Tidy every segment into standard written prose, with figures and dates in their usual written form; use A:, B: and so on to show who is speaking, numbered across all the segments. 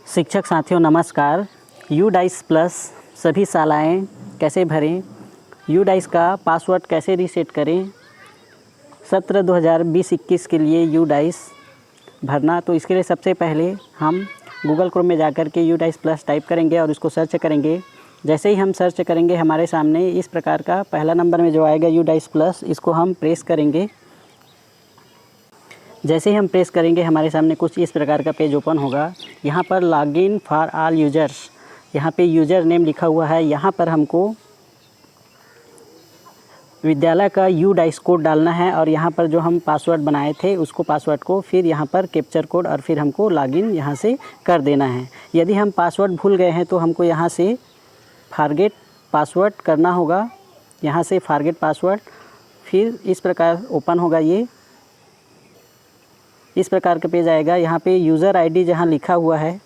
A: शिक्षक साथियों नमस्कार। यूडाइस प्लस सभी शालाएँ कैसे भरें, यूडाइस का पासवर्ड कैसे रीसेट करें, सत्र 2020-21 के लिए यूडाइस भरना। तो इसके लिए सबसे पहले हम गूगल क्रोम में जाकर के यूडाइस प्लस टाइप करेंगे और इसको सर्च करेंगे। जैसे ही हम सर्च करेंगे हमारे सामने इस प्रकार का पहला नंबर में जो आएगा यूडाइस प्लस, इसको हम प्रेस करेंगे। जैसे ही हम प्रेस करेंगे हमारे सामने कुछ इस प्रकार का पेज ओपन होगा। यहाँ पर लॉगिन फॉर ऑल यूजर्स, यहाँ पे यूज़र नेम लिखा हुआ है। यहाँ पर हमको विद्यालय का यूडाइस कोड डालना है और यहाँ पर जो हम पासवर्ड बनाए थे उसको पासवर्ड को फिर यहाँ पर कैप्चर कोड और फिर हमको लॉगिन यहाँ से कर देना है। यदि हम पासवर्ड भूल गए हैं तो हमको यहाँ से फॉरगेट पासवर्ड करना होगा। यहाँ से फॉरगेट पासवर्ड, फिर इस प्रकार ओपन होगा। ये इस प्रकार का पेज आएगा। यहाँ पे यूज़र आईडी जहाँ लिखा हुआ है,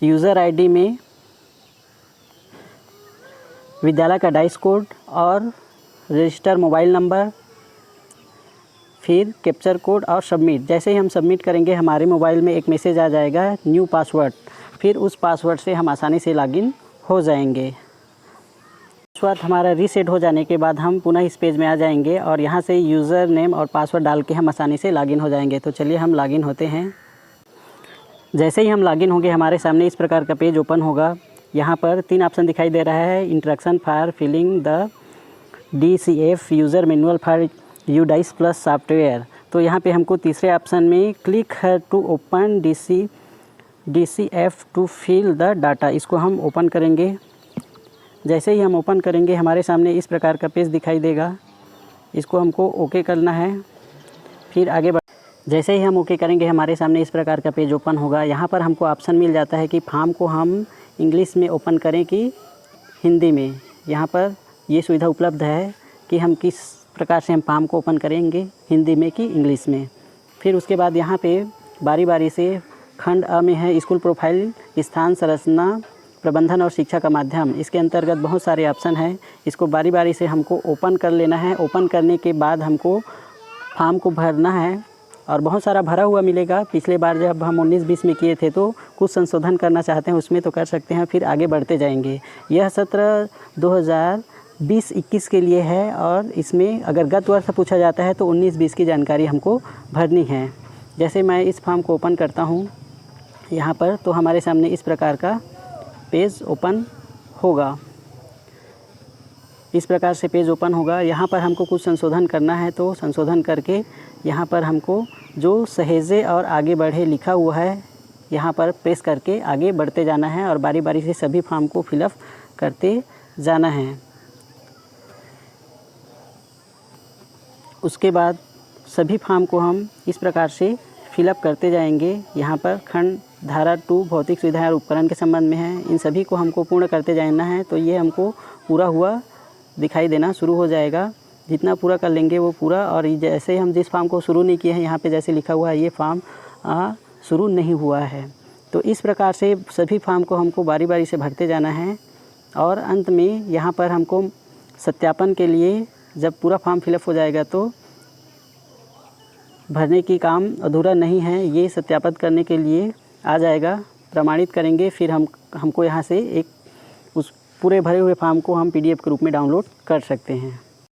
A: यूज़र आईडी में विद्यालय का डाइस कोड और रजिस्टर मोबाइल नंबर, फिर कैप्चर कोड और सबमिट। जैसे ही हम सबमिट करेंगे हमारे मोबाइल में एक मैसेज आ जाएगा न्यू पासवर्ड, फिर उस पासवर्ड से हम आसानी से लॉगिन हो जाएंगे। पासवर्ड हमारा रीसेट हो जाने के बाद हम पुनः इस पेज में आ जाएंगे और यहाँ से यूज़र नेम और पासवर्ड डाल के हम आसानी से लॉगिन हो जाएंगे। तो चलिए हम लॉगिन होते हैं। जैसे ही हम लॉगिन होंगे हमारे सामने इस प्रकार का पेज ओपन होगा। यहाँ पर 3 ऑप्शन दिखाई दे रहा है, instruction for filling the DCF user manual for UDISE plus software. तो यहाँ पे हमको तीसरे ऑप्शन में क्लिक है to open DCF to fill the data, इसको हम ओपन करेंगे। जैसे ही हम ओपन करेंगे हमारे सामने इस प्रकार का पेज दिखाई देगा। इसको हमको ओके करना है, फिर आगे बढ़। जैसे ही हम ओके करेंगे हमारे सामने इस प्रकार का पेज ओपन होगा। यहाँ पर हमको ऑप्शन मिल जाता है कि फॉर्म को हम इंग्लिश में ओपन करें कि हिंदी में। यहाँ पर ये सुविधा उपलब्ध है कि हम किस प्रकार से हम फॉर्म को ओपन करेंगे, हिंदी में कि इंग्लिश में। फिर उसके बाद यहाँ पे बारी बारी से खंड अ में है स्कूल प्रोफाइल, स्थान, संरचना, प्रबंधन और शिक्षा का माध्यम। इसके अंतर्गत बहुत सारे ऑप्शन हैं। इसको बारी बारी से हमको ओपन कर लेना है। ओपन करने के बाद हमको फॉर्म को भरना है और बहुत सारा भरा हुआ मिलेगा। पिछले बार जब हम 19-20 में किए थे तो कुछ संशोधन करना चाहते हैं उसमें तो कर सकते हैं, फिर आगे बढ़ते जाएंगे। यह सत्र 2020-21 के लिए है और इसमें अगर गत वर्ष पूछा जाता है तो 19-20 की जानकारी हमको भरनी है। जैसे मैं इस फॉर्म को ओपन करता हूँ यहाँ पर, तो हमारे सामने इस प्रकार का पेज ओपन होगा। इस प्रकार से पेज ओपन होगा। यहाँ पर हमको कुछ संशोधन करना है तो संशोधन करके यहाँ पर हमको जो सहेजे और आगे बढ़े लिखा हुआ है यहाँ पर प्रेस करके आगे बढ़ते जाना है और बारी बारी से सभी फॉर्म को फिलअप करते जाना है। उसके बाद सभी फॉर्म को हम इस प्रकार से फिलअप करते जाएंगे। यहाँ पर खंड धारा 2 भौतिक सुविधाएं और उपकरण के संबंध में है, इन सभी को हमको पूर्ण करते जाना है। तो ये हमको पूरा हुआ दिखाई देना शुरू हो जाएगा। जितना पूरा कर लेंगे वो पूरा। और जैसे हम जिस फॉर्म को शुरू नहीं किए हैं यहाँ पे जैसे लिखा हुआ है ये फॉर्म शुरू नहीं हुआ है। तो इस प्रकार से सभी फॉर्म को हमको बारी बारी से भरते जाना है और अंत में यहाँ पर हमको सत्यापन के लिए जब पूरा फॉर्म फिलअप हो जाएगा तो भरने की काम अधूरा नहीं है, ये सत्यापित करने के लिए आ जाएगा। प्रमाणित करेंगे, फिर हमको यहाँ से एक उस पूरे भरे हुए फॉर्म को हम PDF के रूप में डाउनलोड कर सकते हैं।